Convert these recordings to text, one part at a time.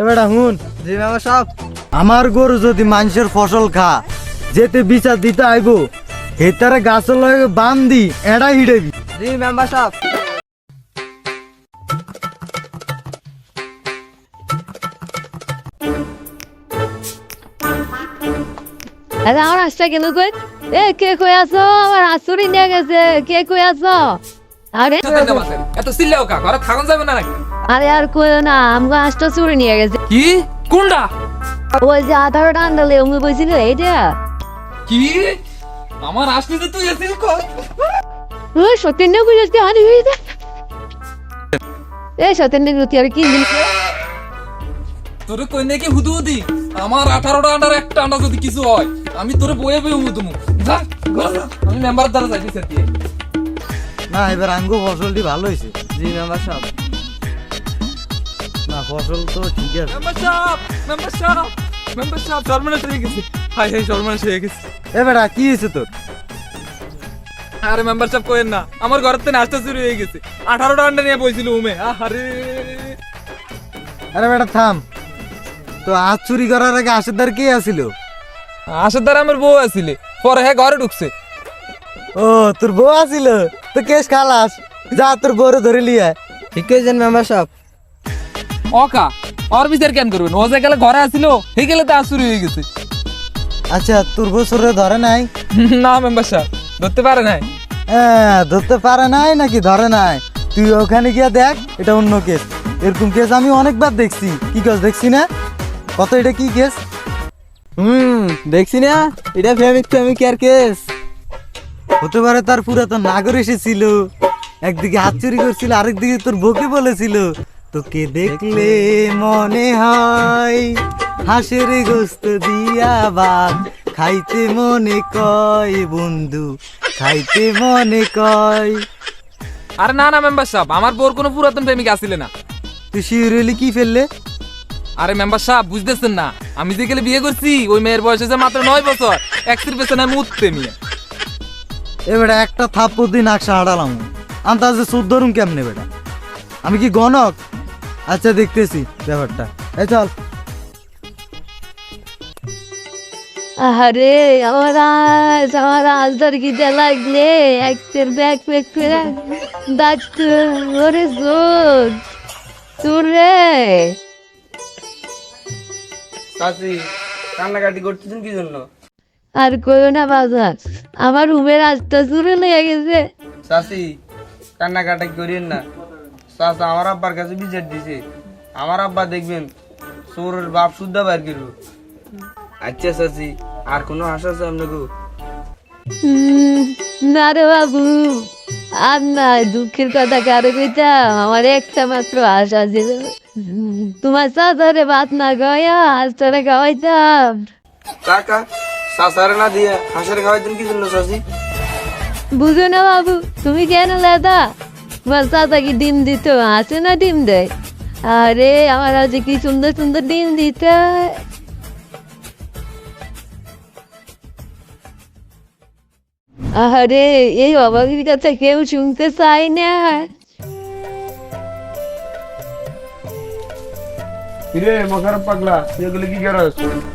এবারে হুন। জি মেম্বার সাহেব। আমার গরু যদি মানুষের ফসল খা যেতে বিচার দিতে আইব হেতারে গাছ লগে বান্ধি এড়া হিড়েবি। জি মেম্বার সাহেব। আরে আমার আসটা গেল কই? এ কে কই আছো? আমার আসুরি নিয়ে গেছে। কে কই আছো? আরে এত চিল্লাও কা ঘরে থাকুন যাবে না নাকি? আরে আর কইও না, আমগো আসটা চুরি নিয়ে গেছে। কি কোনটা? ওই যে আধার ডান্ডালে উমি বইছিল এইটা। কি আমার আসলে যে তুই এসেছিস কই? ওই সত্যেন্দ্র কইছে আনি হইছে। এ সত্যেন্দ্র তুই আর কি জিনিস? তোরে কই নাকি হুদুদি আমার 18টা আন্ডার একটা আন্ডা যদি কিছু হয় আমি তোরে বয়ে বয়ে হুদুমু যা আমি মেম্বার দ্বারা যাইতেছি আর কি। না এবার আঙ্গো ফসলটি ভালো হয়েছে। জি মেম্বার সাহেব। না ফসল তো ঠিক আছে। মেম্বার সাহেব সর্বনাশ হয়ে গেছে। হাই হাই সর্বনাশ হয়ে গেছে। এবারে কি হয়েছে তোর? আরে মেম্বার সাহেব কইেন না আমার ঘরের থেকে নাস্তা চুরি হয়ে গেছে। 18টা আন্ডা নিয়ে বইছিল উমে। আরে আরে বেটা থাম তো আজ চুরি করার আগে আশেদার কে আসিল? আসার দ্বারা আমার বউ আসিলে পরে হ্যাঁ ঘরে ঢুকছে। ও তোর বউ আসিল তো কেস খালাস যা তোর বউরে ধরে লিয়ে আয়। ঠিক কইছেন মেম্বার সাহেব। অকা আর বিচার কেন করবেন? ও যে গেলে ঘরে আসিল সেই গেলে তো আজ চুরি হয়ে গেছে। আচ্ছা তোর বউ সরে ধরে নাই? না মেম্বার সাহেব ধরতে পারে নাই। হ্যাঁ ধরতে পারে নাই নাকি ধরে নাই? তুই ওখানে গিয়ে দেখ এটা অন্য কেস। এরকম কেস আমি অনেকবার দেখছি। কি কেস দেখছি না? কত এটা কি কেস? দেখছি না এটা ফেমিক কেয়ার কেস। হতে পারে তার পুরাতন নাগর এসেছিল, একদিকে হাত চুরি করছিল আরেকদিকে তোর বউকে বলেছিল তোকে দেখলে মনে হয় হাঁসের গোস্ত দিয়া ভাত খাইতে মনে কয় বন্ধু খাইতে মনে কয়। আরে না না মেম্বার সাহেব আমার বউর কোনো পুরাতন প্রেমিক আসিলে না। তুই শিউরেলি কি ফেললে? আরে মেম্বার সাহেব বুঝতেছেন না আমি যে গেলে বিয়ে করছি ওই মেয়ের বয়স হয়েছে মাত্র 9 বছর। এক্সির পেছনে আমি উঠতে নিয়ে এবারে একটা থাপ্পড় দিন আকশা হাঁটালাম আন্দাজে সুদ ধরুন কেমনে বেটা? আমি কি গণক? আচ্ছা দেখতেছি ব্যাপারটা। এই চল। আরে আমার আজদার গিতে লাগলে একটের ব্যাগ প্যাক করে ডাকতে ওরে জোর তোর রে। চাচি কান্নাকাটি করতেছেন কি জন্য? আর কইও না বাজার, আমার রুমের আজটা চুরি লেগে গেছে। চাচি কান্নাকাটি করিয়েন না। চাচা আমার আব্বার কাছে বিচার দিছে। আমার আব্বা দেখবেন চোরের বাপ শুদ্ধা বাইর করবো। আচ্ছা চাচি আর কোনো আশা আছে আপনাকে? না রে বাবু আর না, দুঃখের কথা কারো কইতাম। আমার একটা মাত্র আশা ছিল তোমার চাচারে ভাত না খাওয়াইয়া হাঁসটারে খাওয়াইতাম। কাকা চাচারে না দিয়ে হাঁসের খাওয়াইতেন কি জন্য চাচি? বুঝো না বাবু তুমি কেন লেদা? তোমার চাচা কি ডিম দিত? হাসে না ডিম দেয়? আরে আমার আজ কি সুন্দর সুন্দর ডিম দিত। আরে এই অবাকের কথা কেউ শুনতে চায় না। কিরে মশার পাগলা তুই এগুলো কি করস?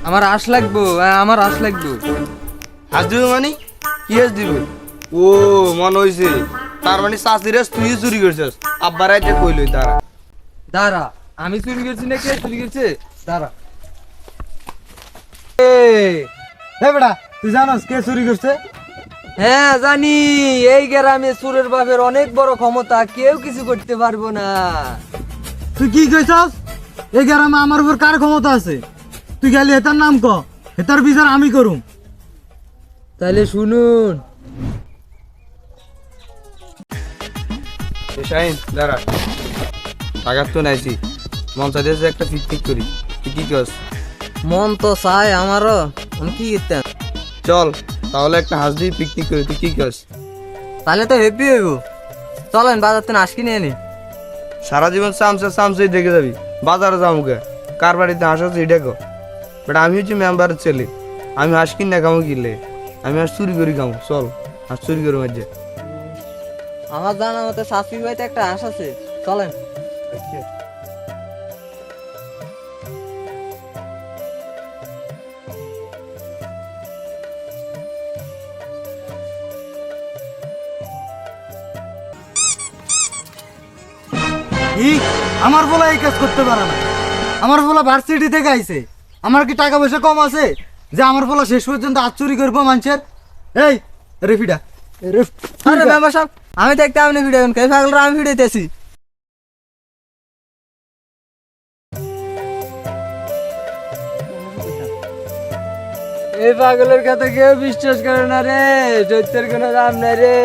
আমার আশ লাগবো, আমার আশ লাগবো। হাস দিব মানে কি হাস দিব? ও মন হইছে তার মানে চাষির তুই চুরি করছিস। আব্বার আইতে কইলই দাঁড়া দাঁড়া আমি চুরি করছি না কে চুরি করছে? দাঁড়া হে বেটা তুই জানোস কে চুরি করছে? হ্যাঁ জানি, এই গ্রামে চোরের বাপের অনেক বড় ক্ষমতা, কেউ কিছু করতে পারবো না। তুই কি কইছস? এই গ্রামে আমার উপর কার ক্ষমতা আছে? তুই গেলি এটার নাম ক, এটার বিচার আমি করুম। তাহলে শুনুন। শাহিন দাঁড়া, টাকার তো নাইছি, মন চাইতেছে একটা পিকনিক করি, তুই কি কস? মন তো চাই আমারও, আমি কি করতাম? চল তাহলে একটা হাঁস দিয়ে পিকনিক করি, তুই কি কস? তাহলে তো হেপি হইব। চলেন বাজার থেকে হাঁস কিনে আনি। সারা জীবন সামসেই দেখে যাবি, বাজারে যাবো কে? কার বাড়িতে হাঁস আছে এটা কো? বাট আমি হচ্ছি মেম্বারের ছেলে, আমি হাঁস কিনে খামো কিনলে, আমি হাঁস চুরি করি খামো। চল হাঁস চুরি করি মাঝে। আমার জানা মতো শাশুড়ি বাড়িতে একটা হাঁস আছে, চলেন। কি আমার বলা এই কাজ করতে পারে না? আমার বলা ভার্সিটি থেকে আইছে, আমার কি টাকা পয়সা কম আছে যে আমার বলা শেষ পর্যন্ত হাত চুরি করবো মানুষের? এই রেফিডা আরে মেম্বার সাহেব, আমি দেখতে আপনি ভিডিও কে পাগলরা আমি ভিডিওতেছি। এই পাগলের কথা কেউ বিশ্বাস করে না রে, সত্যের কোনো দাম নাই রে।